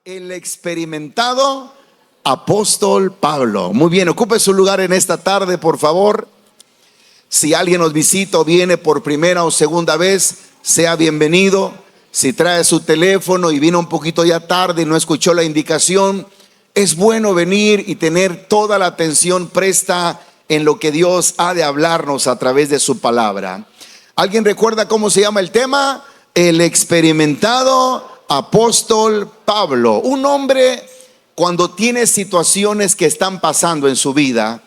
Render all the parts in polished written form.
el experimentado apóstol Pablo. Muy bien, ocupe su lugar en esta tarde, por favor. Si alguien nos visita o viene por primera o segunda vez, sea bienvenido. Si trae su teléfono y vino un poquito ya tarde y no escuchó la indicación, es bueno venir y tener toda la atención presta en lo que Dios ha de hablarnos a través de su palabra. ¿Alguien recuerda cómo se llama el tema? El experimentado apóstol Pablo. Un hombre, cuando tiene situaciones que están pasando en su vida,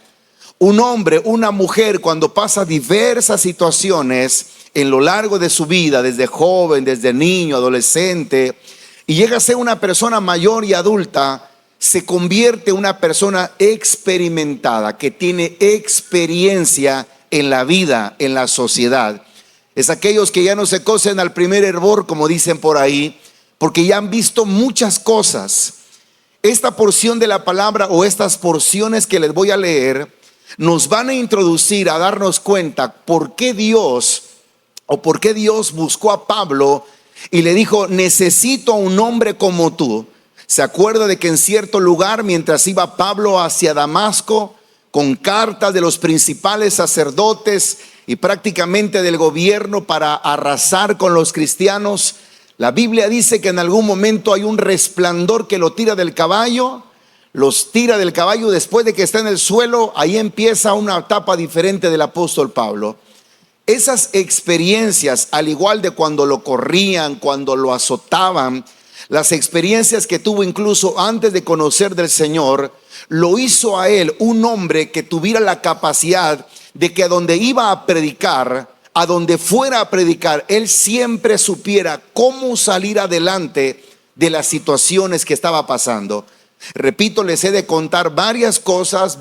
un hombre, una mujer, cuando pasa diversas situaciones en lo largo de su vida, desde joven, desde niño, adolescente, y llega a ser una persona mayor y adulta, se convierte en una persona experimentada, que tiene experiencia en la vida, en la sociedad. Es aquellos que ya no se cosen al primer hervor, como dicen por ahí, porque ya han visto muchas cosas. Esta porción de la palabra o estas porciones que les voy a leer nos van a introducir a darnos cuenta por qué Dios buscó a Pablo y le dijo: necesito a un hombre como tú. Se acuerda de que en cierto lugar, mientras iba Pablo hacia Damasco, con cartas de los principales sacerdotes y prácticamente del gobierno para arrasar con los cristianos, la Biblia dice que en algún momento hay un resplandor que lo tira del caballo, los tira del caballo. Después de que está en el suelo, ahí empieza una etapa diferente del apóstol Pablo. Esas experiencias, al igual de cuando lo corrían, cuando lo azotaban, las experiencias que tuvo incluso antes de conocer del Señor, lo hizo a él un hombre que tuviera la capacidad de que a donde iba a predicar, a donde fuera a predicar, él siempre supiera cómo salir adelante de las situaciones que estaba pasando. Repito, les he de contar varias cosas,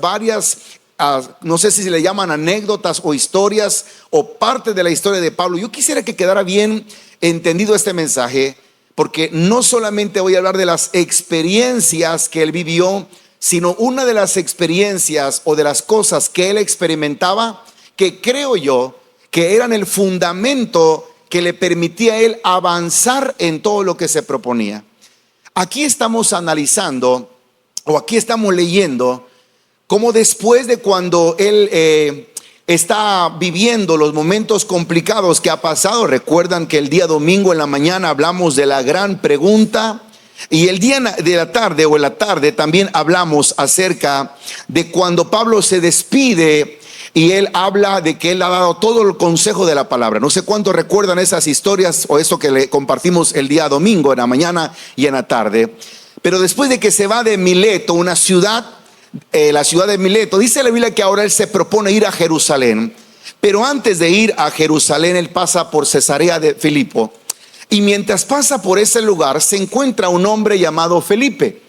no sé si se le llaman anécdotas o historias o parte de la historia de Pablo. Yo quisiera que quedara bien entendido este mensaje, porque no solamente voy a hablar de las experiencias que él vivió, sino una de las experiencias o de las cosas que él experimentaba, que creo yo que eran el fundamento que le permitía a él avanzar en todo lo que se proponía. Aquí estamos analizando, o aquí estamos leyendo, cómo después de cuando él está viviendo los momentos complicados que ha pasado. Recuerdan que el día domingo en la mañana hablamos de la gran pregunta, y el día de la tarde o en la tarde también hablamos acerca de cuando Pablo se despide y él habla de que él ha dado todo el consejo de la palabra. No sé cuántos recuerdan esas historias o eso que le compartimos el día domingo en la mañana y en la tarde. Pero después de que se va de Mileto, una ciudad, la ciudad de Mileto, dice la Biblia que ahora él se propone ir a Jerusalén. Pero antes de ir a Jerusalén, él pasa por Cesarea de Filipo. Y mientras pasa por ese lugar, se encuentra un hombre llamado Felipe.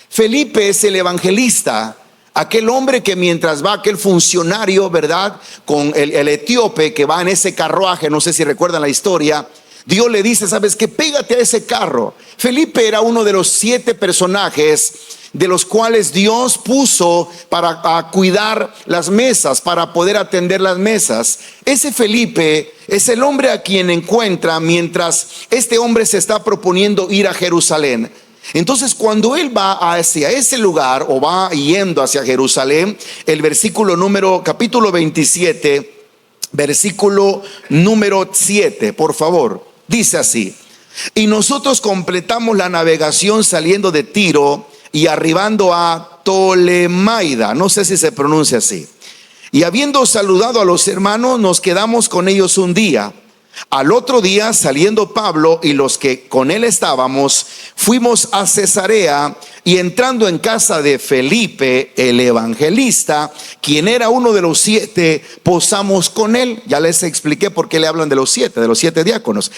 Felipe es el evangelista, aquel hombre que mientras va, aquel funcionario, ¿verdad?, con el etíope que va en ese carruaje, no sé si recuerdan la historia. Dios le dice: ¿sabes qué? Pégate a ese carro. Felipe era uno de los 7 personajes de los cuales Dios puso para cuidar las mesas, para poder atender las mesas. Ese Felipe es el hombre a quien encuentra mientras este hombre se está proponiendo ir a Jerusalén. Entonces, cuando él va hacia ese lugar o va yendo hacia Jerusalén, el capítulo 27, versículo número 7, por favor, dice así: y nosotros completamos la navegación saliendo de Tiro y arribando a Tolemaida, no sé si se pronuncia así, y habiendo saludado a los hermanos, nos quedamos con ellos un día. Al otro día, saliendo Pablo y los que con él estábamos, fuimos a Cesarea, y entrando en casa de Felipe el evangelista, quien era uno de los 7, posamos con él. Ya les expliqué por qué le hablan de los 7 diáconos.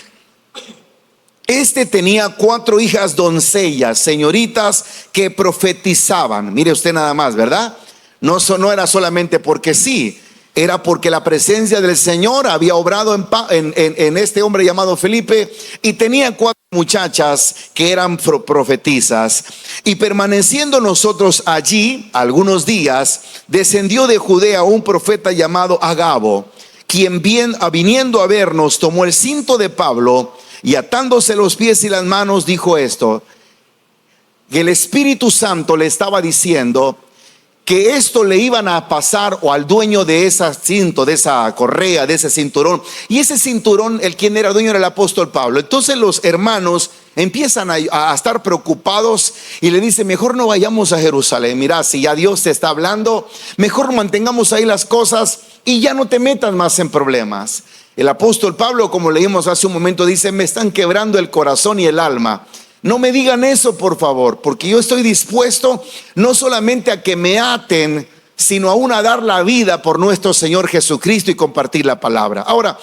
Este tenía 4 hijas doncellas, señoritas, que profetizaban. Mire usted nada más, ¿verdad? No era solamente porque sí, era porque la presencia del Señor había obrado en este hombre llamado Felipe, y tenía 4 muchachas que eran profetisas. Y permaneciendo nosotros allí algunos días, descendió de Judea un profeta llamado Agabo, quien viniendo a vernos, tomó el cinto de Pablo y atándose los pies y las manos, dijo esto: que el Espíritu Santo le estaba diciendo que esto le iban a pasar o al dueño de esa cinto, de esa correa, de ese cinturón. Y ese cinturón, el quien era dueño era el apóstol Pablo. Entonces los hermanos empiezan a estar preocupados y le dicen: mejor no vayamos a Jerusalén. Mira, si ya Dios te está hablando, mejor mantengamos ahí las cosas y ya no te metas más en problemas. El apóstol Pablo, como leímos hace un momento, dice: me están quebrando el corazón y el alma. No me digan eso, por favor, porque yo estoy dispuesto no solamente a que me aten, sino aún a dar la vida por nuestro Señor Jesucristo y compartir la palabra. Ahora,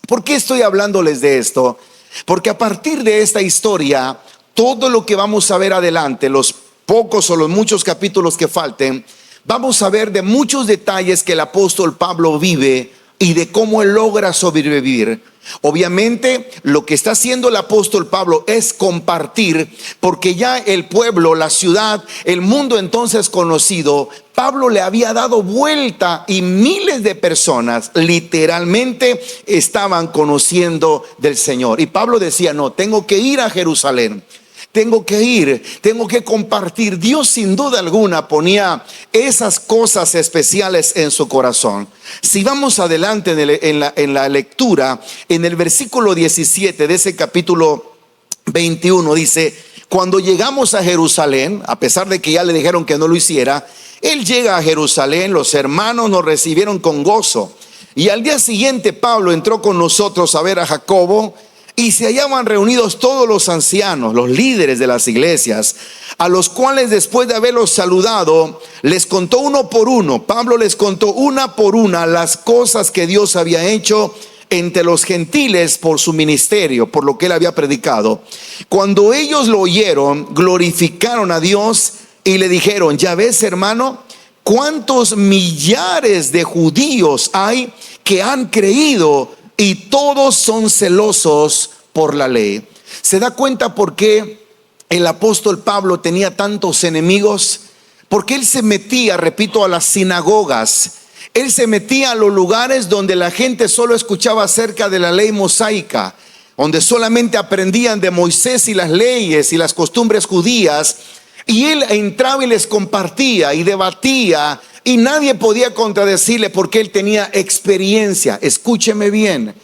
¿por qué estoy hablándoles de esto? Porque a partir de esta historia, todo lo que vamos a ver adelante, los pocos o los muchos capítulos que falten, vamos a ver de muchos detalles que el apóstol Pablo vive y de cómo él logra sobrevivir. Obviamente lo que está haciendo el apóstol Pablo es compartir, porque ya el pueblo, la ciudad, el mundo entonces conocido, Pablo le había dado vuelta y miles de personas literalmente estaban conociendo del Señor. Y Pablo decía: no, tengo que ir a Jerusalén. Tengo que ir, tengo que compartir. Dios sin duda alguna ponía esas cosas especiales en su corazón. Si vamos adelante en la lectura, en el versículo 17 de ese capítulo 21 dice: cuando llegamos a Jerusalén, a pesar de que ya le dijeron que no lo hiciera, él llega a Jerusalén, los hermanos nos recibieron con gozo. Y al día siguiente Pablo entró con nosotros a ver a Jacobo, y se hallaban reunidos todos los ancianos, los líderes de las iglesias, a los cuales después de haberlos saludado, les contó uno por uno. Pablo les contó una por una las cosas que Dios había hecho entre los gentiles por su ministerio, por lo que él había predicado. Cuando ellos lo oyeron, glorificaron a Dios y le dijeron: ya ves, hermano, cuántos millares de judíos hay que han creído, y todos son celosos por la ley. ¿Se da cuenta por qué el apóstol Pablo tenía tantos enemigos? Porque él se metía, repito, a las sinagogas. Él se metía a los lugares donde la gente solo escuchaba acerca de la ley mosaica, donde solamente aprendían de Moisés y las leyes y las costumbres judías. Y él entraba y les compartía y debatía, y nadie podía contradecirle porque él tenía experiencia. Escúcheme bien: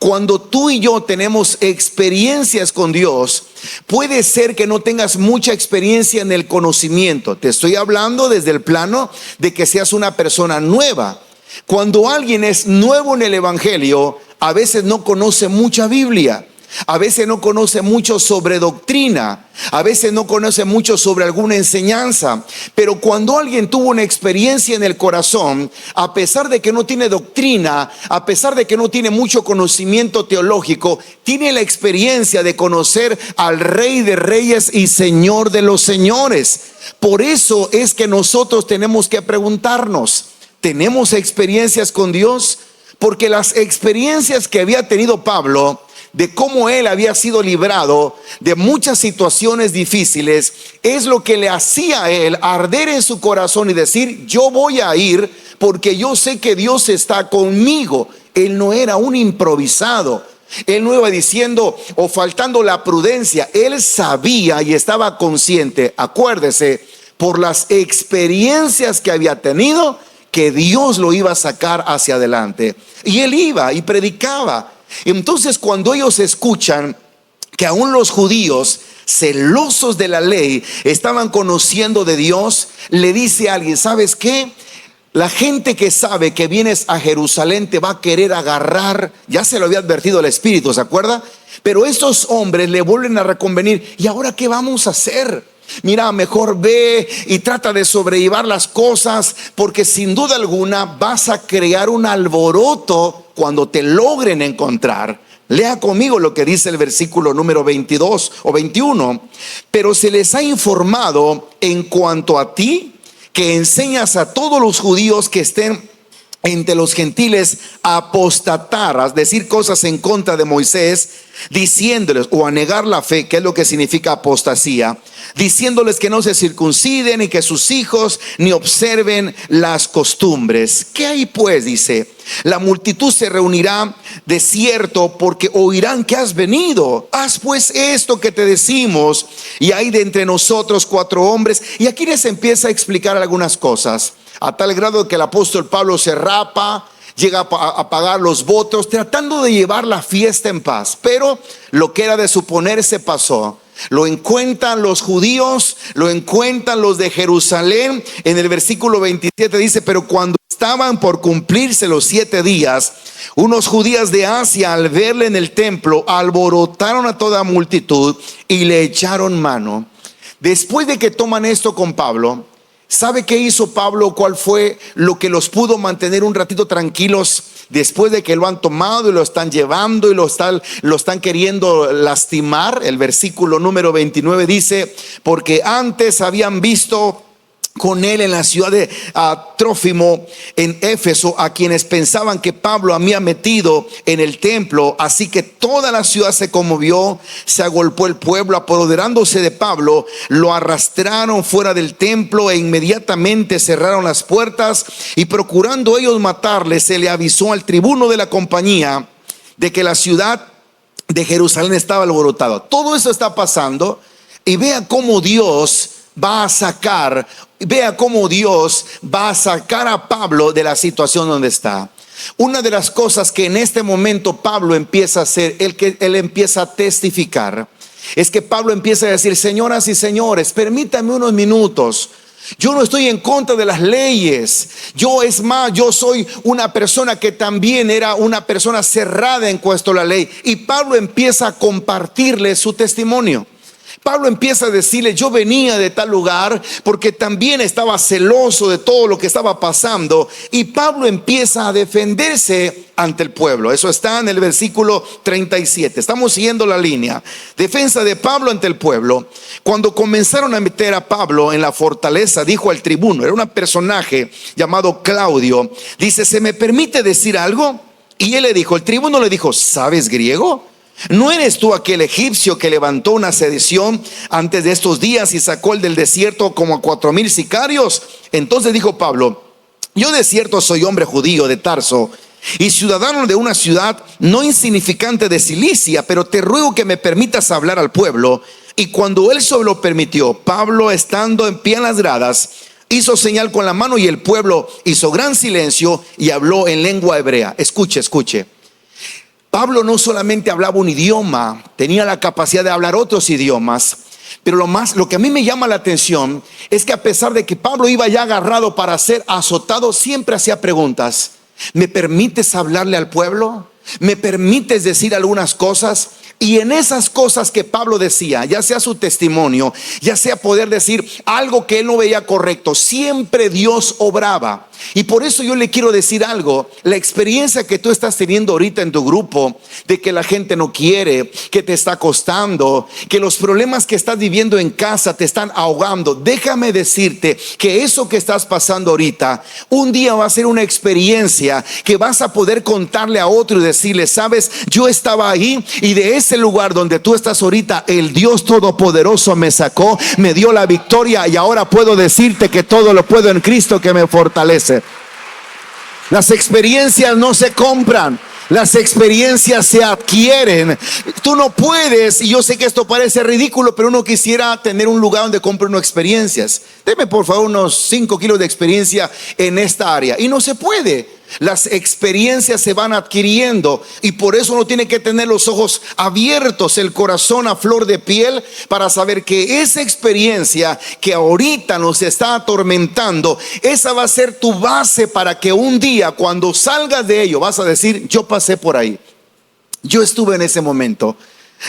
cuando tú y yo tenemos experiencias con Dios, puede ser que no tengas mucha experiencia en el conocimiento. Te estoy hablando desde el plano de que seas una persona nueva. Cuando alguien es nuevo en el evangelio, a veces no conoce mucha Biblia. A veces no conoce mucho sobre doctrina, a veces no conoce mucho sobre alguna enseñanza. Pero cuando alguien tuvo una experiencia en el corazón, a pesar de que no tiene doctrina, a pesar de que no tiene mucho conocimiento teológico, tiene la experiencia de conocer al Rey de Reyes y Señor de los Señores. Por eso es que nosotros tenemos que preguntarnos: ¿tenemos experiencias con Dios? Porque las experiencias que había tenido Pablo, de cómo él había sido librado de muchas situaciones difíciles, es lo que le hacía a él arder en su corazón y decir: yo voy a ir porque yo sé que Dios está conmigo. Él no era un improvisado. Él no iba diciendo o faltando la prudencia. Él sabía y estaba consciente, acuérdese, por las experiencias que había tenido, que Dios lo iba a sacar hacia adelante. Y él iba y predicaba. Entonces, cuando ellos escuchan que aún los judíos, celosos de la ley, estaban conociendo de Dios, le dice a alguien: ¿sabes qué? La gente que sabe que vienes a Jerusalén te va a querer agarrar. Ya se lo había advertido el Espíritu, ¿se acuerda? Pero estos hombres le vuelven a reconvenir: ¿y ahora qué vamos a hacer? Mira, mejor ve y trata de sobrellevar las cosas, porque sin duda alguna vas a crear un alboroto cuando te logren encontrar. Lea conmigo lo que dice el versículo número 22 o 21. Pero se les ha informado en cuanto a ti, que enseñas a todos los judíos que estén entre los gentiles a apostatar, a decir cosas en contra de Moisés, diciéndoles, o a negar la fe, que es lo que significa apostasía, diciéndoles que no se circunciden y que sus hijos ni observen las costumbres. ¿Qué hay pues? Dice, la multitud se reunirá de cierto porque oirán que has venido. Haz pues esto que te decimos. Y hay de entre nosotros 4 hombres. Y aquí les empieza a explicar algunas cosas, a tal grado que el apóstol Pablo se rapa, llega a pagar los votos, tratando de llevar la fiesta en paz. Pero lo que era de suponerse pasó. Lo encuentran los judíos, lo encuentran los de Jerusalén. En el versículo 27 dice, pero cuando estaban por cumplirse los 7 días, unos judíos de Asia, al verle en el templo, alborotaron a toda multitud y le echaron mano. Después de que toman esto con Pablo, ¿sabe qué hizo Pablo? ¿Cuál fue lo que los pudo mantener un ratito tranquilos después de que lo han tomado y lo están llevando y lo están queriendo lastimar? El versículo número 29 dice, porque antes habían visto con él en la ciudad de Trófimo en Éfeso, a quienes pensaban que Pablo había metido en el templo. Así que toda la ciudad se conmovió, se agolpó el pueblo, apoderándose de Pablo, lo arrastraron fuera del templo e inmediatamente cerraron las puertas, y procurando ellos matarle, se le avisó al tribuno de la compañía de que la ciudad de Jerusalén estaba alborotada. Todo eso está pasando, y vea cómo Dios va a sacar a Pablo de la situación donde está. Una de las cosas que en este momento Pablo empieza a hacer, él empieza a testificar, es que Pablo empieza a decir, señoras y señores, permítanme unos minutos. Yo no estoy en contra de las leyes. Yo soy una persona que también era una persona cerrada en cuanto a la ley. Y Pablo empieza a compartirle su testimonio. Pablo empieza a decirle, yo venía de tal lugar porque también estaba celoso de todo lo que estaba pasando. Y Pablo empieza a defenderse ante el pueblo. Eso está en el versículo 37. Estamos siguiendo la línea. Defensa de Pablo ante el pueblo. Cuando comenzaron a meter a Pablo en la fortaleza, dijo al tribuno, era un personaje llamado Claudio, dice, ¿se me permite decir algo? Y él le dijo, el tribuno le dijo, ¿sabes griego? ¿No eres tú aquel egipcio que levantó una sedición antes de estos días y sacó del desierto como a 4,000 sicarios? Entonces dijo Pablo, yo de cierto soy hombre judío de Tarso y ciudadano de una ciudad no insignificante de Cilicia, pero te ruego que me permitas hablar al pueblo. Y cuando él se lo permitió, Pablo, estando en pie en las gradas, hizo señal con la mano, y el pueblo hizo gran silencio y habló en lengua hebrea. Escuche. Pablo no solamente hablaba un idioma, tenía la capacidad de hablar otros idiomas. Pero lo que a mí me llama la atención es que a pesar de que Pablo iba ya agarrado para ser azotado, siempre hacía preguntas. ¿Me permites hablarle al pueblo? ¿Me permites decir algunas cosas? Y en esas cosas que Pablo decía, ya sea su testimonio, ya sea poder decir algo que él no veía correcto, siempre Dios obraba. Y por eso yo le quiero decir algo. La experiencia que tú estás teniendo ahorita en tu grupo, de que la gente no quiere, que te está costando, que los problemas que estás viviendo en casa te están ahogando, déjame decirte que eso que estás pasando ahorita, un día va a ser una experiencia que vas a poder contarle a otro y decirle, sabes, yo estaba ahí, y de ese lugar donde tú estás ahorita, el Dios Todopoderoso me sacó, me dio la victoria, y ahora puedo decirte que todo lo puedo en Cristo que me fortalece. Las experiencias no se compran, las experiencias se adquieren. Tú no puedes, y yo sé que esto parece ridículo, pero uno quisiera tener un lugar donde compre uno experiencias. Deme por favor unos 5 kilos de experiencia en esta área, y no se puede. Las experiencias se van adquiriendo, y por eso uno tiene que tener los ojos abiertos, el corazón a flor de piel, para saber que esa experiencia que ahorita nos está atormentando, esa va a ser tu base para que un día, cuando salgas de ello, vas a decir, yo pasé por ahí, yo estuve en ese momento.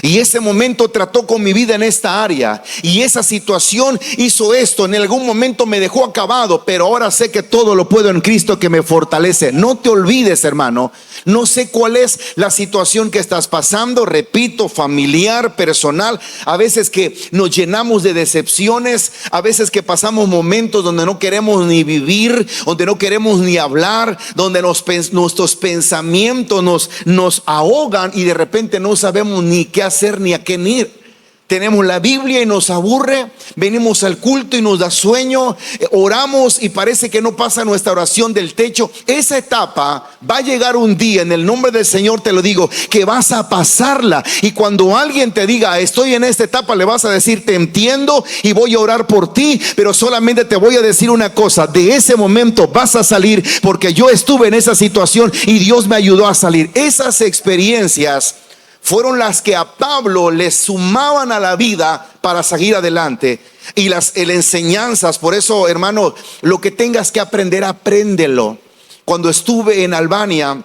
Y ese momento trató con mi vida en esta área. Y esa situación hizo esto. En algún momento me dejó acabado, pero ahora sé que todo lo puedo en Cristo que me fortalece. No te olvides, hermano. No sé cuál es la situación que estás pasando. Repito, familiar, personal. A veces que nos llenamos de decepciones. A veces que pasamos momentos donde no queremos ni vivir, donde no queremos ni hablar, donde nuestros pensamientos nos ahogan y de repente no sabemos ni qué hacer ni a qué ir. Tenemos la Biblia y nos aburre, venimos al culto y nos da sueño, oramos y parece que no pasa nuestra oración del techo. Esa etapa va a llegar un día, en el nombre del Señor te lo digo, que vas a pasarla. Y cuando alguien te diga estoy en esta etapa, le vas a decir te entiendo y voy a orar por ti, pero solamente te voy a decir una cosa: de ese momento vas a salir, porque yo estuve en esa situación y Dios me ayudó a salir. Esas experiencias fueron las que a Pablo le sumaban a la vida para seguir adelante. Y las enseñanzas, por eso, hermano, lo que tengas que aprender, apréndelo. Cuando estuve en Albania,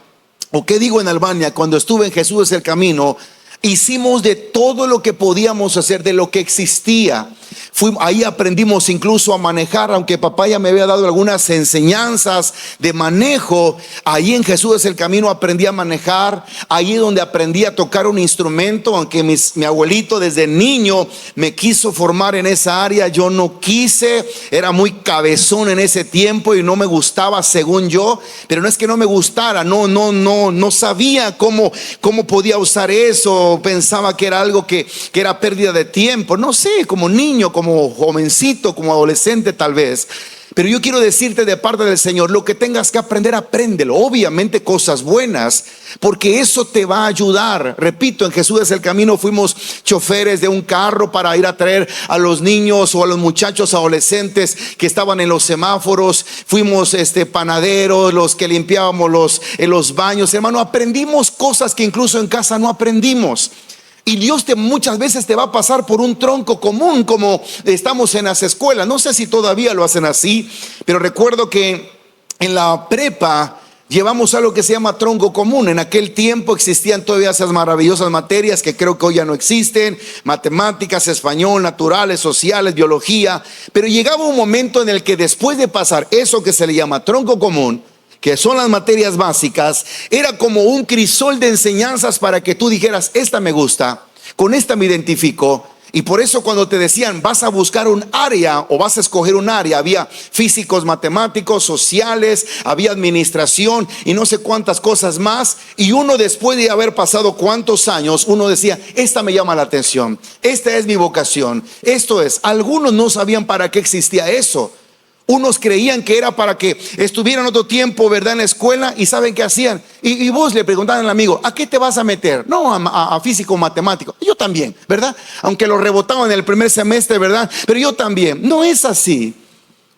o qué digo en Albania, cuando estuve en Jesús es el Camino, hicimos de todo lo que podíamos hacer, de lo que existía. Ahí aprendimos incluso a manejar, aunque papá ya me había dado algunas enseñanzas de manejo. Ahí en Jesús es el Camino aprendí a manejar. Ahí es donde aprendí a tocar un instrumento, aunque mi abuelito desde niño me quiso formar en esa área. Yo no quise, era muy cabezón en ese tiempo y no me gustaba según yo. Pero no es que no me gustara, no sabía cómo podía usar eso. Pensaba que era algo que era pérdida de tiempo. No sé, como niño, como jovencito, como adolescente tal vez. Pero yo quiero decirte de parte del Señor, lo que tengas que aprender, apréndelo. Obviamente cosas buenas, porque eso te va a ayudar. Repito, en Jesús es el Camino fuimos choferes de un carro para ir a traer a los niños o a los muchachos adolescentes que estaban en los semáforos. Fuimos panaderos, los que limpiábamos los baños. Hermano, aprendimos cosas que incluso en casa no aprendimos. Y Dios muchas veces te va a pasar por un tronco común, como estamos en las escuelas. No sé si todavía lo hacen así, pero recuerdo que en la prepa llevamos algo que se llama tronco común. En aquel tiempo existían todavía esas maravillosas materias que creo que hoy ya no existen: matemáticas, español, naturales, sociales, biología. Pero llegaba un momento en el que después de pasar eso que se le llama tronco común, que son las materias básicas, era como un crisol de enseñanzas para que tú dijeras esta me gusta, con esta me identifico. Y por eso cuando te decían vas a buscar un área o vas a escoger un área, había físicos, matemáticos, sociales, había administración y no sé cuántas cosas más. Y uno, después de haber pasado cuántos años, uno decía esta me llama la atención, esta es mi vocación. Esto es, algunos no sabían para qué existía eso. Unos creían que era para que estuvieran otro tiempo, ¿verdad?, en la escuela. ¿Y saben qué hacían? Y vos le preguntaban al amigo, ¿a qué te vas a meter? No, a físico, matemático. Yo también, ¿verdad? Aunque lo rebotaban en el primer semestre, ¿verdad? Pero yo también. No es así.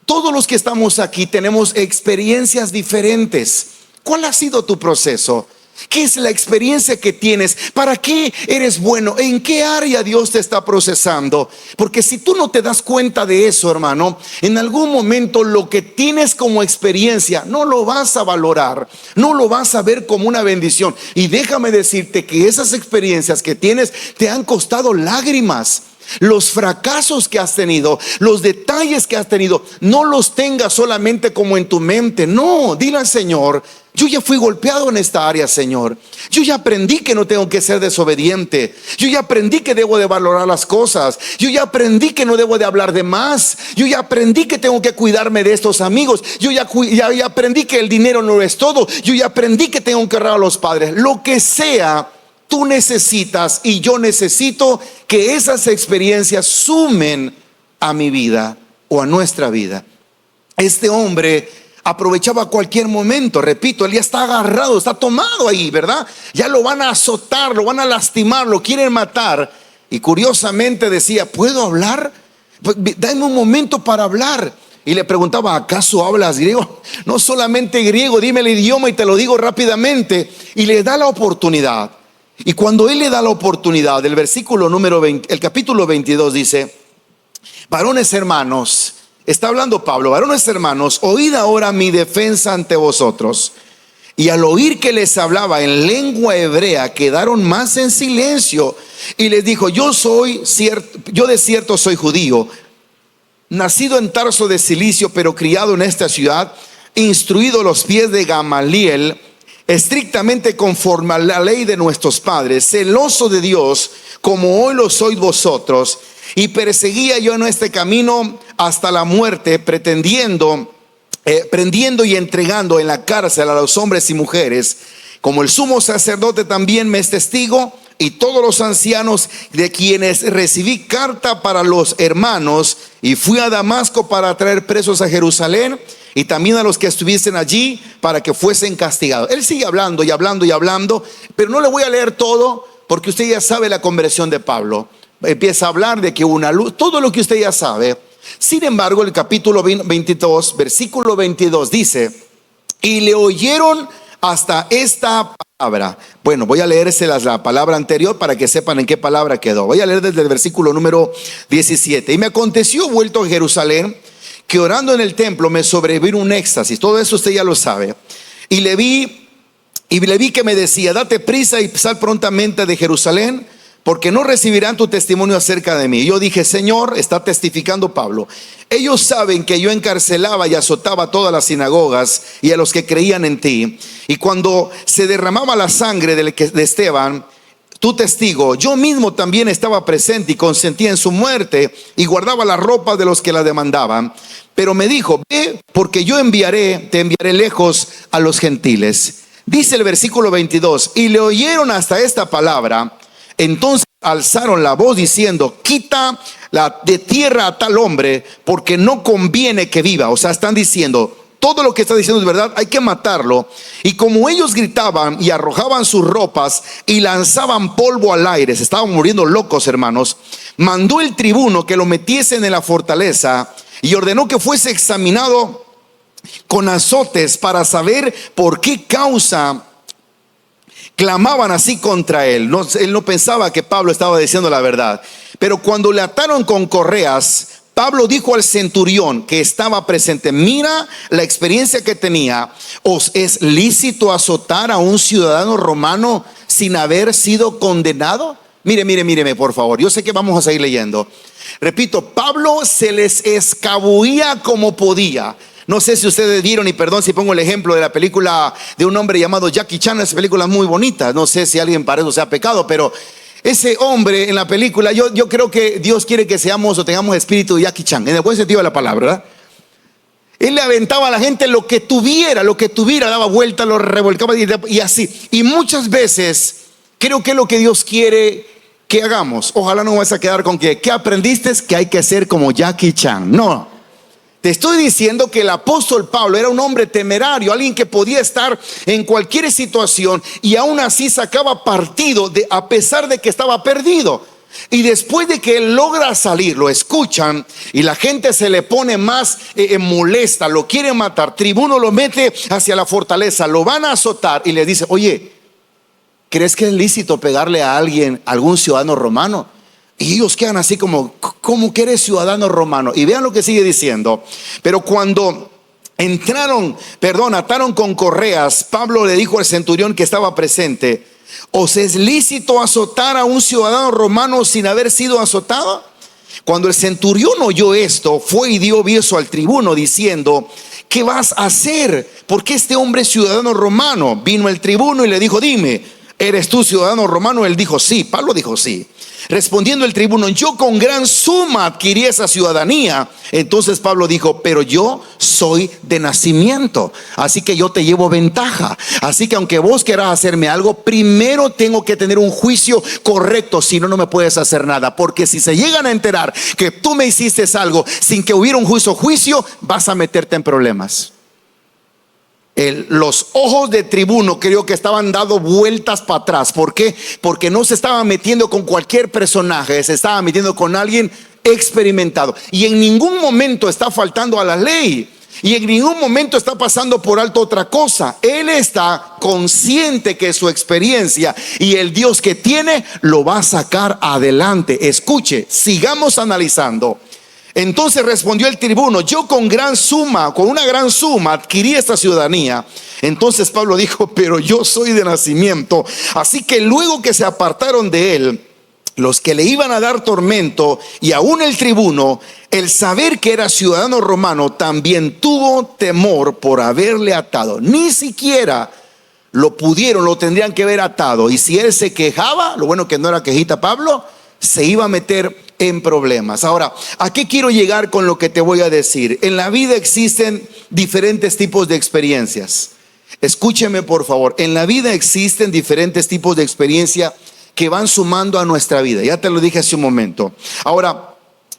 Todos los que estamos aquí tenemos experiencias diferentes. ¿Cuál ha sido tu proceso? ¿Qué es la experiencia que tienes? ¿Para qué eres bueno? ¿En qué área Dios te está procesando? Porque si tú no te das cuenta de eso, hermano, en algún momento lo que tienes como experiencia no lo vas a valorar, no lo vas a ver como una bendición. Y déjame decirte que esas experiencias que tienes te han costado lágrimas. Los fracasos que has tenido, los detalles que has tenido, no los tengas solamente como en tu mente. No, dile al Señor, yo ya fui golpeado en esta área, Señor. Yo ya aprendí que no tengo que ser desobediente. Yo ya aprendí que debo de valorar las cosas. Yo ya aprendí que no debo de hablar de más. Yo ya aprendí que tengo que cuidarme de estos amigos. Yo ya aprendí que el dinero no es todo. Yo ya aprendí que tengo que honrar a los padres. Lo que sea, tú necesitas y yo necesito que esas experiencias sumen a mi vida o a nuestra vida. Este hombre aprovechaba cualquier momento. Repito, él ya está agarrado, está tomado ahí, ¿verdad? Ya lo van a azotar, lo van a lastimar, lo quieren matar. Y curiosamente decía, ¿puedo hablar? Pues, dame un momento para hablar. Y le preguntaba, ¿acaso hablas griego? No solamente griego, dime el idioma y te lo digo rápidamente. Y le da la oportunidad. Y cuando él le da la oportunidad, el versículo número 20, el capítulo 22 dice: varones hermanos, está hablando Pablo, varones hermanos, oíd ahora mi defensa ante vosotros. Y al oír que les hablaba en lengua hebrea, quedaron más en silencio. Y les dijo: yo de cierto soy judío, nacido en Tarso de Cilicio, pero criado en esta ciudad, instruido a los pies de Gamaliel, estrictamente conforme a la ley de nuestros padres, celoso de Dios, como hoy lo sois vosotros. Y perseguía yo en este camino hasta la muerte, prendiendo y entregando en la cárcel a los hombres y mujeres, como el sumo sacerdote también me es testigo, y todos los ancianos, de quienes recibí carta para los hermanos. Y fui a Damasco para traer presos a Jerusalén, y también a los que estuviesen allí, para que fuesen castigados. Él sigue hablando y hablando y hablando, pero no le voy a leer todo, porque usted ya sabe la conversión de Pablo. Empieza a hablar de que una luz, todo lo que usted ya sabe. Sin embargo, el capítulo 22, versículo 22 dice: y le oyeron hasta esta palabra. Bueno, voy a leérselas la palabra anterior para que sepan en qué palabra quedó. Voy a leer desde el versículo número 17. Y me aconteció, vuelto a Jerusalén, que orando en el templo me sobrevino un éxtasis. Todo eso usted ya lo sabe. Y le vi que me decía: date prisa y sal prontamente de Jerusalén, porque no recibirán tu testimonio acerca de mí. Y yo dije: Señor, está testificando Pablo, ellos saben que yo encarcelaba y azotaba a todas las sinagogas y a los que creían en ti. Y cuando se derramaba la sangre de Esteban, tu testigo, yo mismo también estaba presente y consentía en su muerte y guardaba la ropa de los que la demandaban. Pero me dijo: ve, porque yo te enviaré lejos a los gentiles. Dice el versículo 22: y le oyeron hasta esta palabra. Entonces alzaron la voz diciendo: quita de tierra a tal hombre, porque no conviene que viva. O sea, están diciendo: todo lo que está diciendo es verdad, hay que matarlo. Y como ellos gritaban y arrojaban sus ropas y lanzaban polvo al aire, se estaban muriendo locos, hermanos, mandó el tribuno que lo metiesen en la fortaleza y ordenó que fuese examinado con azotes para saber por qué causa clamaban así contra él. Él no pensaba que Pablo estaba diciendo la verdad. Pero cuando le ataron con correas, Pablo dijo al centurión que estaba presente: mira la experiencia que tenía. ¿Os es lícito azotar a un ciudadano romano sin haber sido condenado? Míreme por favor. Yo sé que vamos a seguir leyendo. Repito, Pablo se les escabullía como podía. No sé si ustedes vieron, y perdón si pongo el ejemplo de la película de un hombre llamado Jackie Chan. Esa película es muy bonita. No sé si alguien para eso sea pecado, pero ese hombre en la película, yo creo que Dios quiere que seamos o tengamos espíritu de Jackie Chan, en el buen sentido de la palabra, ¿verdad? Él le aventaba a la gente lo que tuviera, daba vuelta, lo revolcaba y así. Y muchas veces creo que es lo que Dios quiere que hagamos. Ojalá no vas a quedar con que, ¿qué aprendiste? Que hay que ser como Jackie Chan. No. Te estoy diciendo que el apóstol Pablo era un hombre temerario, alguien que podía estar en cualquier situación y aún así sacaba partido a pesar de que estaba perdido. Y después de que él logra salir, lo escuchan y la gente se le pone más molesta, lo quiere matar. Tribuno lo mete hacia la fortaleza, lo van a azotar y le dice: oye, ¿crees que es lícito pegarle a algún ciudadano romano? Y ellos quedan así como que eres ciudadano romano. Y vean lo que sigue diciendo. Pero cuando ataron con correas, Pablo le dijo al centurión que estaba presente: ¿os es lícito azotar a un ciudadano romano sin haber sido azotado? Cuando el centurión oyó esto, fue y dio aviso al tribuno diciendo: ¿qué vas a hacer? Porque este hombre es ciudadano romano. Vino el tribuno y le dijo: dime, ¿eres tú ciudadano romano? Él dijo: sí. Pablo dijo: sí. Respondiendo el tribuno: yo con gran suma adquirí esa ciudadanía. Entonces Pablo dijo: pero yo soy de nacimiento, así que yo te llevo ventaja. Así que aunque vos querás hacerme algo, primero tengo que tener un juicio correcto, si no, no me puedes hacer nada. Porque si se llegan a enterar que tú me hiciste algo sin que hubiera un juicio, vas a meterte en problemas. Los ojos de tribuno creo que estaban dando vueltas para atrás. ¿Por qué? Porque no se estaba metiendo con cualquier personaje, se estaba metiendo con alguien experimentado. Y en ningún momento está faltando a la ley, y en ningún momento está pasando por alto otra cosa. Él está consciente que su experiencia y el Dios que tiene lo va a sacar adelante. Escuche, sigamos analizando. Entonces respondió el tribuno: yo con una gran suma adquirí esta ciudadanía. Entonces Pablo dijo: pero yo soy de nacimiento. Así que luego que se apartaron de él los que le iban a dar tormento, y aún el tribuno, el saber que era ciudadano romano, también tuvo temor por haberle atado. Ni siquiera lo tendrían que haber atado. Y si él se quejaba, lo bueno que no era quejita Pablo, se iba a meter en problemas. Ahora, ¿a qué quiero llegar con lo que te voy a decir? En la vida existen diferentes tipos de experiencias. Escúcheme por favor, en la vida existen diferentes tipos de experiencia que van sumando a nuestra vida. Ya te lo dije hace un momento. Ahora,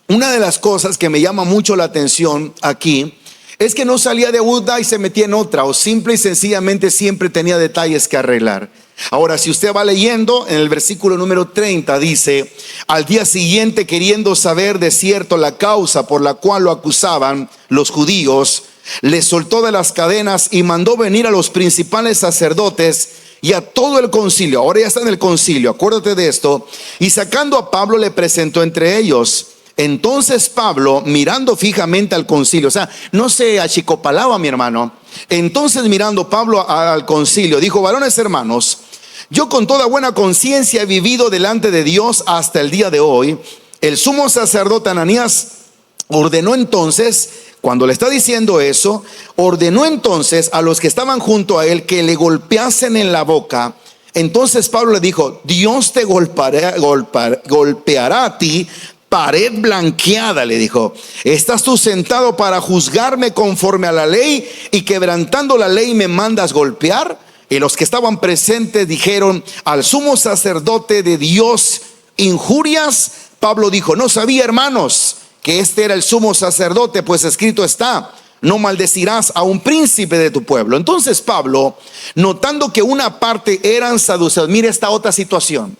una de las cosas que me llama mucho la atención aquí es que no salía de una y se metía en otra, o simple y sencillamente siempre tenía detalles que arreglar. Ahora, si usted va leyendo en el versículo número 30, dice: al día siguiente, queriendo saber de cierto la causa por la cual lo acusaban los judíos, le soltó de las cadenas y mandó venir a los principales sacerdotes y a todo el concilio. Ahora ya está en el concilio, acuérdate de esto. Y sacando a Pablo, le presentó entre ellos. Entonces Pablo, mirando fijamente al concilio, o sea, no se achicopalaba, mi hermano. Entonces, mirando Pablo al concilio, dijo: varones hermanos, yo con toda buena conciencia he vivido delante de Dios hasta el día de hoy. El sumo sacerdote Ananías ordenó entonces, cuando le está diciendo eso, ordenó entonces a los que estaban junto a él que le golpeasen en la boca. Entonces Pablo le dijo: Dios te golpeará a ti, pared blanqueada, le dijo. ¿Estás tú sentado para juzgarme conforme a la ley, y quebrantando la ley me mandas golpear? Y los que estaban presentes dijeron: al sumo sacerdote de Dios injurias. Pablo dijo: no sabía, hermanos, que este era el sumo sacerdote, pues escrito está: no maldecirás a un príncipe de tu pueblo. Entonces Pablo, notando que una parte eran saduceos, mire esta otra situación.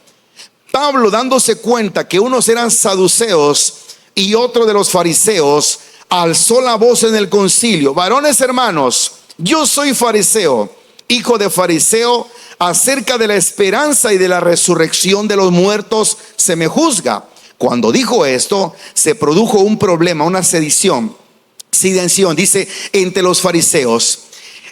Pablo, dándose cuenta que unos eran saduceos y otro de los fariseos, alzó la voz en el concilio: varones hermanos, yo soy fariseo, hijo de fariseo. Acerca de la esperanza y de la resurrección de los muertos se me juzga. Cuando dijo esto, se produjo un problema, una sedición, dice, entre los fariseos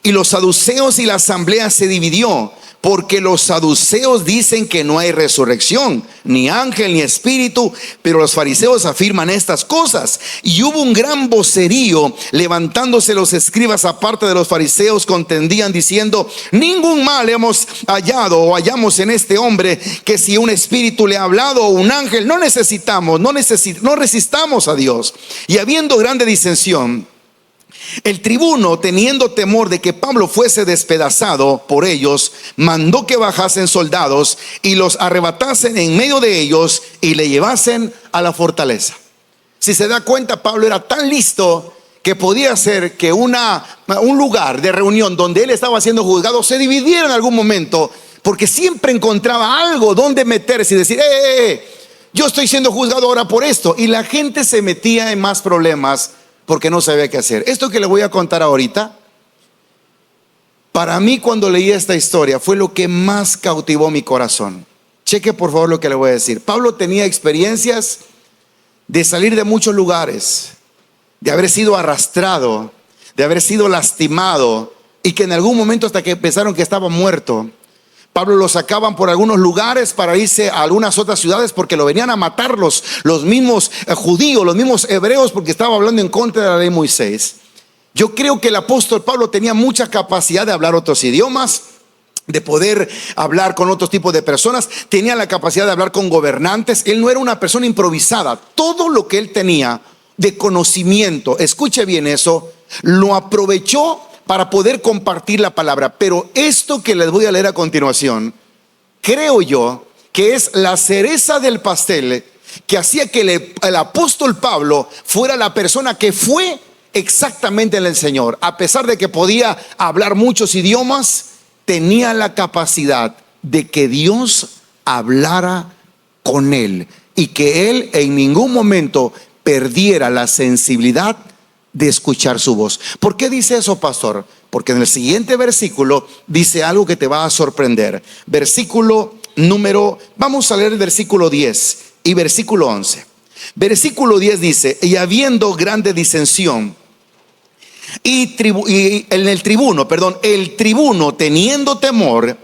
y los saduceos, y la asamblea se dividió, porque los saduceos dicen que no hay resurrección, ni ángel ni espíritu, pero los fariseos afirman estas cosas. Y hubo un gran vocerío, levantándose los escribas aparte de los fariseos, contendían diciendo: ningún mal hemos hallado o hallamos en este hombre, que si un espíritu le ha hablado o un ángel, no resistamos a Dios. Y habiendo grande disensión, el tribuno, teniendo temor de que Pablo fuese despedazado por ellos, mandó que bajasen soldados y los arrebatasen en medio de ellos y le llevasen a la fortaleza. Si se da cuenta, Pablo era tan listo que podía hacer que un lugar de reunión donde él estaba siendo juzgado se dividiera en algún momento, porque siempre encontraba algo donde meterse y decir: yo estoy siendo juzgado ahora por esto. Y la gente se metía en más problemas porque no sabía qué hacer. Esto que le voy a contar ahorita, para mí, cuando leí esta historia, fue lo que más cautivó mi corazón. Cheque por favor lo que le voy a decir. Pablo tenía experiencias de salir de muchos lugares, de haber sido arrastrado, de haber sido lastimado, y que en algún momento, hasta que pensaron que estaba muerto, Pablo lo sacaban por algunos lugares para irse a algunas otras ciudades, porque lo venían a matar los mismos judíos, los mismos hebreos, porque estaba hablando en contra de la ley de Moisés. Yo creo que el apóstol Pablo tenía mucha capacidad de hablar otros idiomas, de poder hablar con otros tipos de personas. Tenía la capacidad de hablar con gobernantes. Él no era una persona improvisada. Todo lo que él tenía de conocimiento, escuche bien eso, lo aprovechó para poder compartir la palabra. Pero esto que les voy a leer a continuación, creo yo que es la cereza del pastel que hacía que el apóstol Pablo fuera la persona que fue exactamente en el Señor. A pesar de que podía hablar muchos idiomas, tenía la capacidad de que Dios hablara con él, y que él en ningún momento perdiera la sensibilidad de escuchar su voz. ¿Por qué dice eso, pastor? Porque en el siguiente versículo dice algo que te va a sorprender. Vamos a leer el versículo 10 y versículo 11. Versículo 10 dice: y habiendo grande disensión, el tribuno teniendo temor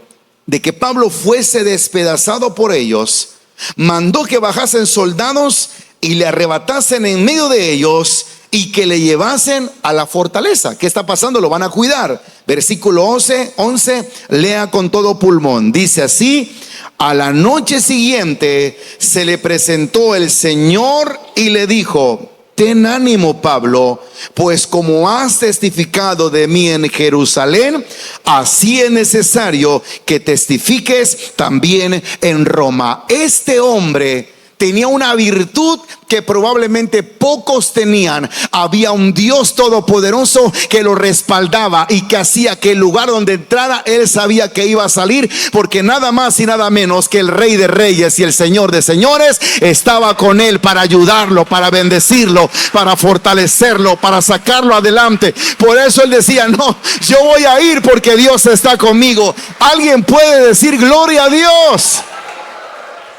de que Pablo fuese despedazado por ellos, mandó que bajasen soldados y le arrebatasen en medio de ellos y que le llevasen a la fortaleza. ¿Qué está pasando? Lo van a cuidar. Versículo 11, lea con todo pulmón. Dice así: a la noche siguiente se le presentó el Señor y le dijo: ten ánimo, Pablo, pues como has testificado de mí en Jerusalén, así es necesario que testifiques también en Roma. Este hombre tenía una virtud que probablemente pocos tenían. Había un Dios todopoderoso que lo respaldaba y que hacía que el lugar donde entrara, él sabía que iba a salir, porque nada más y nada menos que el Rey de Reyes y el Señor de Señores estaba con él para ayudarlo, para bendecirlo, para fortalecerlo, para sacarlo adelante. Por eso él decía: no, yo voy a ir porque Dios está conmigo. Alguien puede decir gloria a Dios.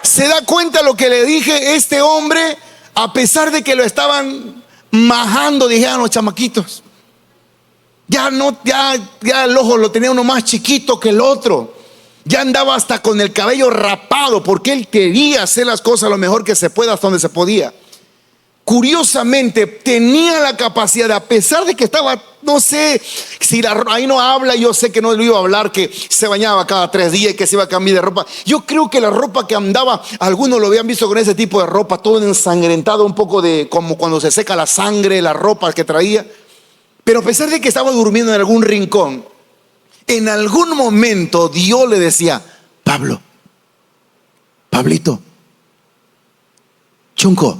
¿Se da cuenta lo que le dije? Este hombre, a pesar de que lo estaban majando, dijeron los chamaquitos, ya el ojo lo tenía uno más chiquito que el otro, ya andaba hasta con el cabello rapado, porque él quería hacer las cosas lo mejor que se pueda, hasta donde se podía. Curiosamente tenía la capacidad, a pesar de que estaba, no sé si ahí no habla, yo sé que no lo iba a hablar, que se bañaba cada 3 días y que se iba a cambiar de ropa. Yo creo que la ropa que andaba, algunos lo habían visto con ese tipo de ropa, todo ensangrentado, un poco de como cuando se seca la sangre, la ropa que traía. Pero a pesar de que estaba durmiendo en algún rincón, en algún momento Dios le decía: Pablo, Pablito, Chunco,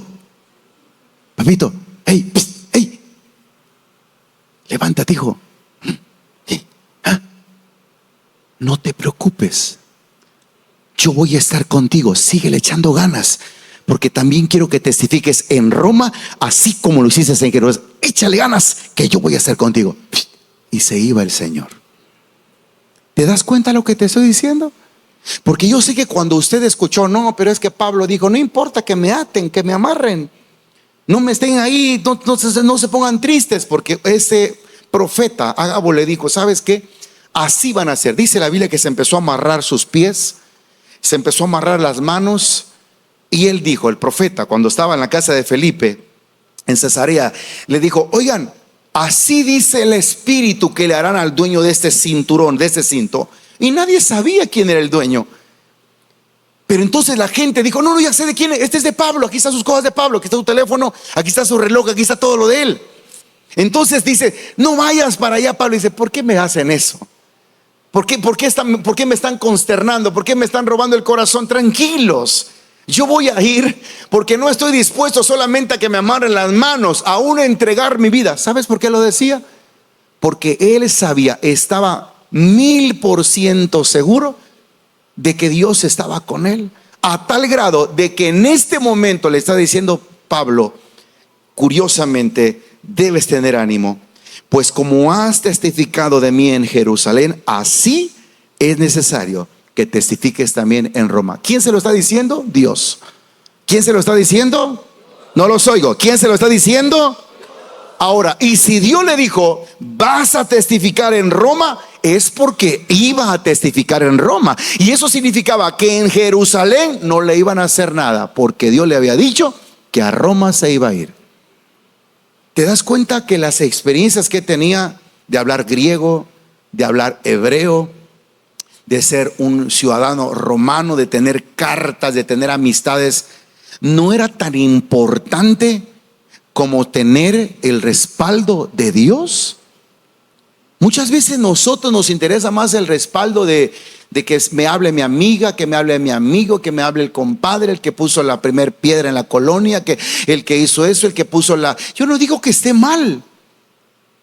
papito, hey, hey, levántate, hijo. No te preocupes, yo voy a estar contigo. Síguele echando ganas, porque también quiero que testifiques en Roma, así como lo hiciste en Jerusalén. Échale ganas, que yo voy a estar contigo. Y se iba el Señor. ¿Te das cuenta lo que te estoy diciendo? Porque yo sé que cuando usted escuchó: no, pero es que Pablo dijo, no importa que me aten, que me amarren, no me estén ahí, no se pongan tristes, porque ese profeta Agabo le dijo: ¿sabes qué? Así van a ser. Dice la Biblia que se empezó a amarrar sus pies, se empezó a amarrar las manos, y él dijo, el profeta, cuando estaba en la casa de Felipe en Cesarea, le dijo: oigan, así dice el Espíritu que le harán al dueño de este cinturón, de este cinto. Y nadie sabía quién era el dueño. Pero entonces la gente dijo: no, ya sé de quién es. Este es de Pablo, aquí están sus cosas de Pablo, aquí está su teléfono, aquí está su reloj, aquí está todo lo de él. Entonces dice: no vayas para allá, Pablo. Dice: ¿por qué me hacen eso? ¿Por qué me están consternando? ¿Por qué me están robando el corazón? Tranquilos, yo voy a ir, porque no estoy dispuesto solamente a que me amarren las manos, aún a entregar mi vida. ¿Sabes por qué lo decía? Porque él sabía, estaba 1000% seguro de que Dios estaba con él, a tal grado de que en este momento le está diciendo: Pablo, curiosamente, debes tener ánimo, pues como has testificado de mí en Jerusalén, así es necesario que testifiques también en Roma. ¿Quién se lo está diciendo? Dios. ¿Quién se lo está diciendo? No los oigo. ¿Quién se lo está diciendo? Ahora, y si Dios le dijo: vas a testificar en Roma, es porque iba a testificar en Roma. Y eso significaba que en Jerusalén no le iban a hacer nada, porque Dios le había dicho que a Roma se iba a ir. ¿Te das cuenta que las experiencias que tenía de hablar griego, de hablar hebreo, de ser un ciudadano romano, de tener cartas, de tener amistades, no era tan importante como tener el respaldo de Dios? Muchas veces nosotros nos interesa más el respaldo de que me hable mi amiga, que me hable mi amigo, que me hable el compadre, el que puso la primer piedra en la colonia, que el que hizo eso, el que puso la... Yo no digo que esté mal,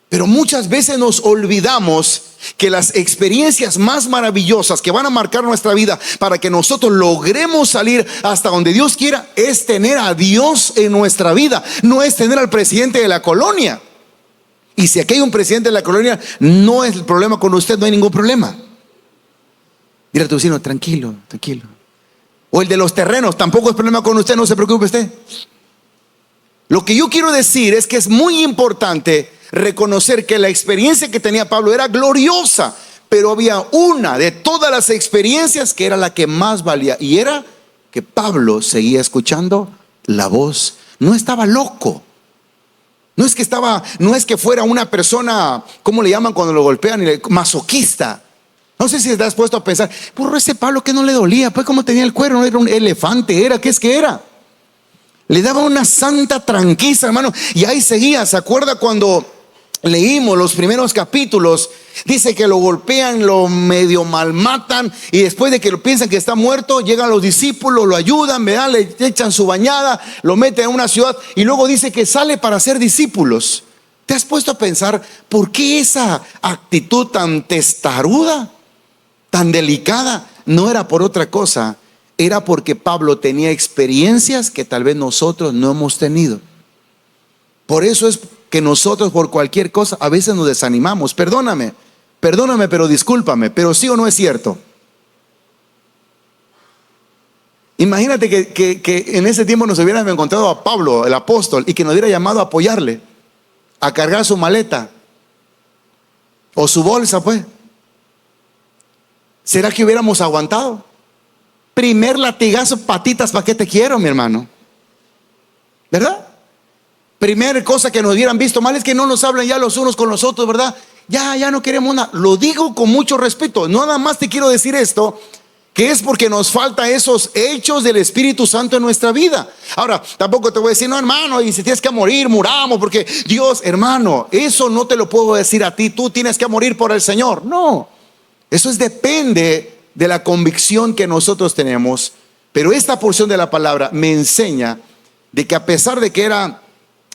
pero muchas veces nos olvidamos que las experiencias más maravillosas que van a marcar nuestra vida para que nosotros logremos salir hasta donde Dios quiera es tener a Dios en nuestra vida, no es tener al presidente de la colonia. Y si aquí hay un presidente de la colonia, no es el problema con usted, no hay ningún problema. Dile a tu vecino: tranquilo, tranquilo. O el de los terrenos, tampoco es problema con usted, no se preocupe usted. Lo que yo quiero decir es que es muy importante reconocer que la experiencia que tenía Pablo era gloriosa, pero había una de todas las experiencias que era la que más valía, y era que Pablo seguía escuchando la voz. No estaba loco. No es que fuera una persona, ¿cómo le llaman cuando lo golpean? Masoquista. No sé si te has puesto a pensar, por ese Pablo que no le dolía, pues como tenía el cuero, no era un elefante, ¿qué es que era? Le daba una santa tranqueza, hermano, y ahí seguía. ¿Se acuerda cuando leímos los primeros capítulos? Dice que lo golpean, lo medio malmatan, y después de que lo piensan que está muerto, llegan los discípulos, lo ayudan, ¿verdad? Le echan su bañada, lo meten en una ciudad, y luego dice que sale para ser discípulos. ¿Te has puesto a pensar por qué esa actitud tan testaruda, tan delicada? No era por otra cosa, era porque Pablo tenía experiencias que tal vez nosotros no hemos tenido. Por eso es que nosotros por cualquier cosa a veces nos desanimamos. Perdóname, pero discúlpame, pero sí o no es cierto. Imagínate que en ese tiempo nos hubiéramos encontrado a Pablo, el apóstol, y que nos hubiera llamado a apoyarle, a cargar su maleta o su bolsa, pues. ¿Será que hubiéramos aguantado? Primer latigazo, patitas, ¿para qué te quiero, mi hermano? ¿Verdad? Primera cosa que nos hubieran visto mal es que no nos hablan ya los unos con los otros, ¿verdad? Ya no queremos nada. Lo digo con mucho respeto. No nada más te quiero decir esto, que es porque nos falta esos hechos del Espíritu Santo en nuestra vida. Ahora, tampoco te voy a decir, no, hermano, y si tienes que morir, muramos, porque Dios, hermano, eso no te lo puedo decir a ti. Tú tienes que morir por el Señor. No, eso depende de la convicción que nosotros tenemos. Pero esta porción de la palabra me enseña de que a pesar de que era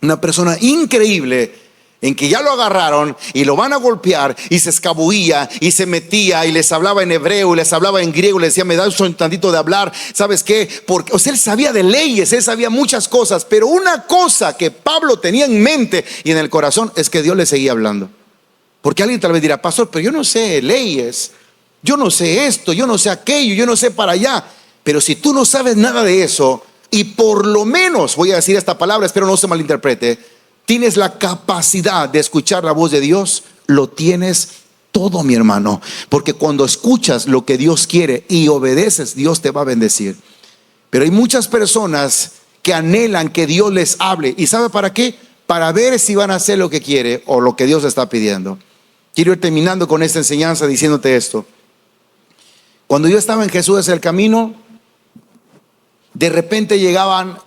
una persona increíble, en que ya lo agarraron y lo van a golpear, y se escabullía y se metía y les hablaba en hebreo y les hablaba en griego, les decía, me da un tantito de hablar, ¿sabes qué? Porque, o sea, él sabía de leyes, él sabía muchas cosas, pero una cosa que Pablo tenía en mente y en el corazón es que Dios le seguía hablando. Porque alguien tal vez dirá, pastor, pero yo no sé leyes, yo no sé esto, yo no sé aquello, yo no sé para allá. Pero si tú no sabes nada de eso, y por lo menos, voy a decir esta palabra, espero no se malinterprete, tienes la capacidad de escuchar la voz de Dios, lo tienes todo, mi hermano. Porque cuando escuchas lo que Dios quiere y obedeces, Dios te va a bendecir. Pero hay muchas personas que anhelan que Dios les hable. ¿Y sabe para qué? Para ver si van a hacer lo que quiere o lo que Dios está pidiendo. Quiero ir terminando con esta enseñanza diciéndote esto. Cuando yo estaba en Jesús es el camino, de repente llegaban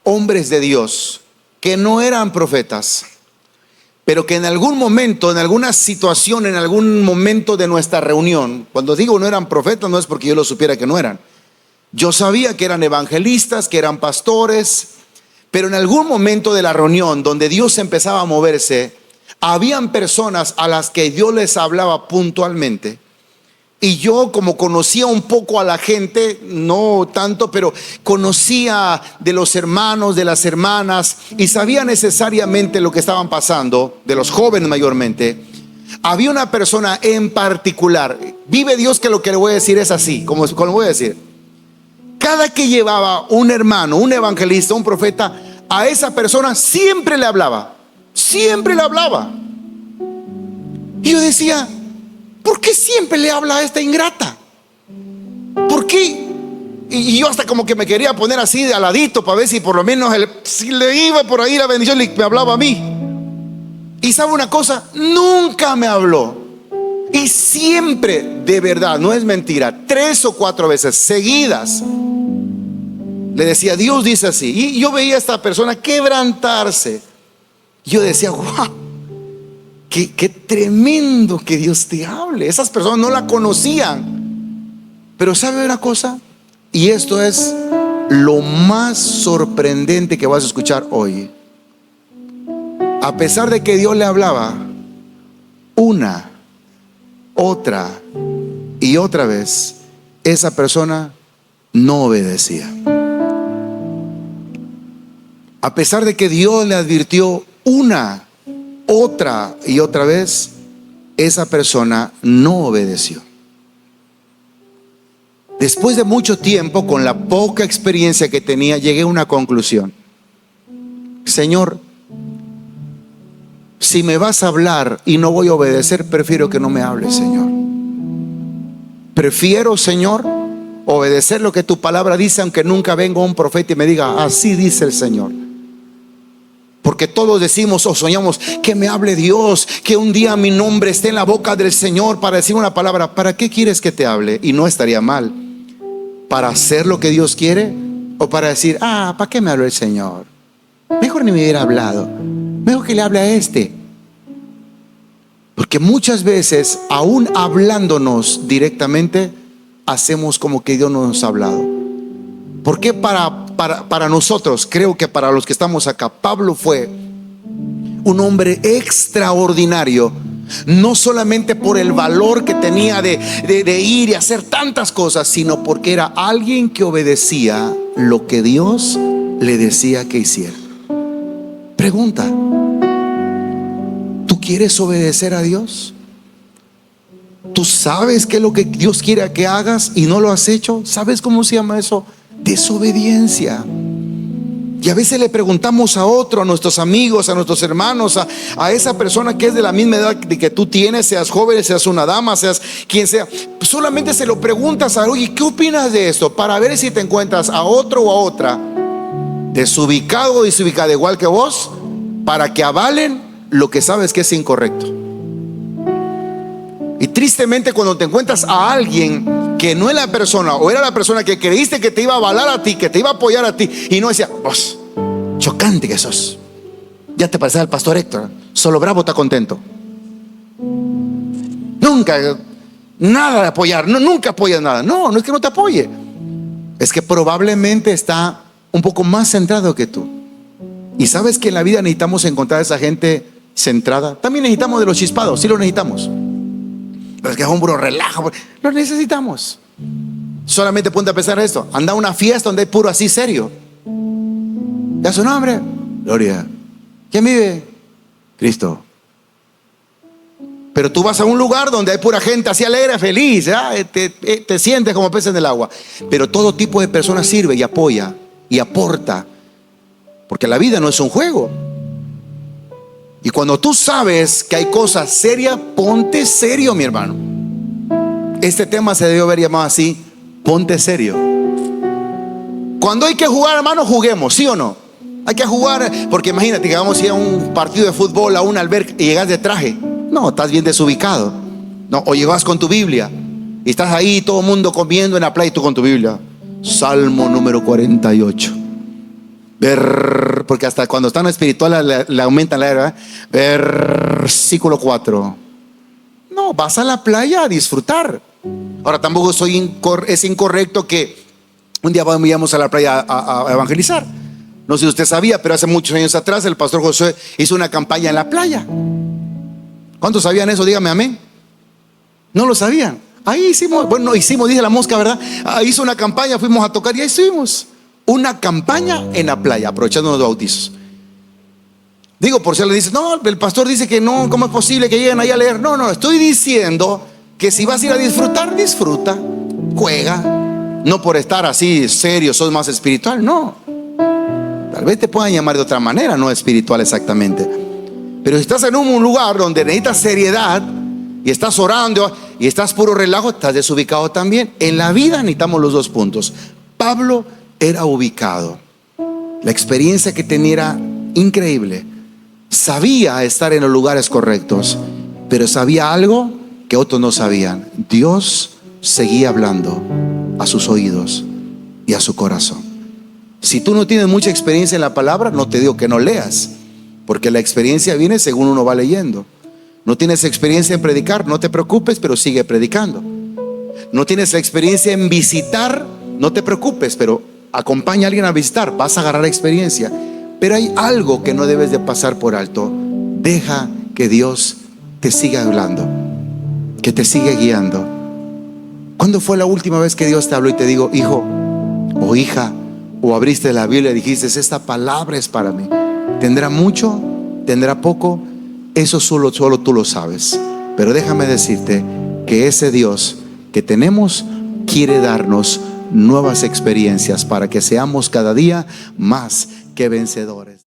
hombres de Dios que no eran profetas, pero que en algún momento, en alguna situación, en algún momento de nuestra reunión, cuando digo no eran profetas, no es porque yo lo supiera que no eran. Yo sabía que eran evangelistas, que eran pastores, pero en algún momento de la reunión donde Dios empezaba a moverse, habían personas a las que Dios les hablaba puntualmente. Y yo, como conocía un poco a la gente, no tanto, pero conocía de los hermanos, de las hermanas, y sabía necesariamente lo que estaban pasando, de los jóvenes mayormente. Había una persona en particular, vive Dios que lo que le voy a decir es así, como lo voy a decir. Cada que llevaba un hermano, un evangelista, un profeta, a esa persona siempre le hablaba. Siempre le hablaba. Y yo decía, ¿por qué siempre le habla a esta ingrata? ¿Por qué? Y yo hasta como que me quería poner así de aladito para ver si por lo menos si le iba por ahí la bendición, me hablaba a mí. Y sabe una cosa, nunca me habló. Y siempre, de verdad, no es mentira, 3 o 4 veces seguidas le decía, Dios dice así. Y yo veía a esta persona quebrantarse. Yo decía, wow, Qué tremendo que Dios te hable. Esas personas no la conocían. Pero ¿sabe una cosa? Y esto es lo más sorprendente que vas a escuchar hoy. A pesar de que Dios le hablaba una, otra y otra vez, esa persona no obedecía. A pesar de que Dios le advirtió una, otra y otra vez, esa persona no obedeció. Después de mucho tiempo, con la poca experiencia que tenía, llegué a una conclusión. Señor, si me vas a hablar y no voy a obedecer, prefiero que no me hables, Señor. Prefiero, Señor, obedecer lo que tu palabra dice, aunque nunca venga un profeta y me diga, así dice el Señor. Porque todos decimos o soñamos que me hable Dios, que un día mi nombre esté en la boca del Señor para decir una palabra. ¿Para qué quieres que te hable? Y no estaría mal. ¿Para hacer lo que Dios quiere? ¿O para decir, ¿para qué me habló el Señor? Mejor ni me hubiera hablado. Mejor que le hable a este. Porque muchas veces, aún hablándonos directamente, hacemos como que Dios no nos ha hablado. ¿Por qué para nosotros? Creo que para los que estamos acá, Pablo fue un hombre extraordinario. No solamente por el valor que tenía de ir y hacer tantas cosas, sino porque era alguien que obedecía lo que Dios le decía que hiciera. Pregunta: ¿tú quieres obedecer a Dios? ¿Tú sabes qué es lo que Dios quiere que hagas y no lo has hecho? ¿Sabes cómo se llama eso? Desobediencia. Y a veces le preguntamos a otro, a nuestros amigos, a nuestros hermanos, a esa persona que es de la misma edad que tú tienes, seas joven, seas una dama, seas quien sea, solamente se lo preguntas a, oye, ¿qué opinas de esto? Para ver si te encuentras a otro o a otra desubicado o desubicada igual que vos, para que avalen lo que sabes que es incorrecto. Y tristemente, cuando te encuentras a alguien que no es la persona, o era la persona que creíste que te iba a avalar a ti, que te iba a apoyar a ti, y no decía, vos, chocante que sos, ya te pareces al pastor Héctor, solo bravo está contento. Nunca, nada de apoyar, no, nunca apoyas nada. No, no es que no te apoye, es que probablemente está un poco más centrado que tú. Y sabes que en la vida necesitamos encontrar a esa gente centrada. También necesitamos de los chispados, sí lo necesitamos. Pero es que es un puro relajo, lo necesitamos. Solamente ponte a pensar esto: anda a una fiesta donde hay puro así serio. ¿Ya su nombre? Gloria. ¿Quién vive? Cristo. Pero tú vas a un lugar donde hay pura gente así alegre, feliz, te sientes como pez en el agua. Pero todo tipo de personas sirve y apoya y aporta, porque la vida no es un juego. Y cuando tú sabes que hay cosas serias, ponte serio, mi hermano. Este tema se debió haber llamado así: ponte serio. Cuando hay que jugar, hermano, juguemos, ¿sí o no? Hay que jugar, porque imagínate que vamos a ir a un partido de fútbol, a un alberca, y llegas de traje. No, estás bien desubicado. No, o llegas con tu Biblia y estás ahí, todo el mundo comiendo en la playa y tú con tu Biblia. Salmo número 48. Porque hasta cuando están espiritual le aumentan la edad. Versículo 4. No, vas a la playa a disfrutar. Ahora tampoco es incorrecto que un día vayamos a la playa a evangelizar. No sé si usted sabía, pero hace muchos años atrás el pastor Josué hizo una campaña en la playa. ¿Cuántos sabían eso? Dígame amén. No lo sabían. Ahí hicimos, dice la mosca, ¿verdad? Ahí hizo una campaña, fuimos a tocar y ahí estuvimos. Una campaña en la playa, aprovechando los bautizos. Digo, por si le dice, no, el pastor dice que no, ¿cómo es posible que lleguen ahí a leer? No, estoy diciendo que si vas a ir a disfrutar, disfruta, juega. No por estar así serio, sos más espiritual, no. Tal vez te puedan llamar de otra manera, no espiritual exactamente. Pero si estás en un lugar donde necesitas seriedad y estás orando y estás puro relajo, estás desubicado también. En la vida necesitamos los dos puntos. Pablo era ubicado. La experiencia que tenía era increíble. Sabía estar en los lugares correctos, pero sabía algo que otros no sabían. Dios seguía hablando a sus oídos y a su corazón. Si tú no tienes mucha experiencia en la palabra, no te digo que no leas, porque la experiencia viene según uno va leyendo. No tienes experiencia en predicar, no te preocupes, pero sigue predicando. No tienes la experiencia en visitar, no te preocupes, pero acompaña a alguien a visitar, vas a agarrar experiencia. Pero hay algo que no debes de pasar por alto. Deja que Dios te siga hablando, que te siga guiando. ¿Cuándo fue la última vez que Dios te habló y te dijo, hijo o hija, o abriste la Biblia y dijiste, esta palabra es para mí? ¿Tendrá mucho? ¿Tendrá poco? Eso solo tú lo sabes. Pero déjame decirte que ese Dios que tenemos quiere darnos nuevas experiencias para que seamos cada día más que vencedores.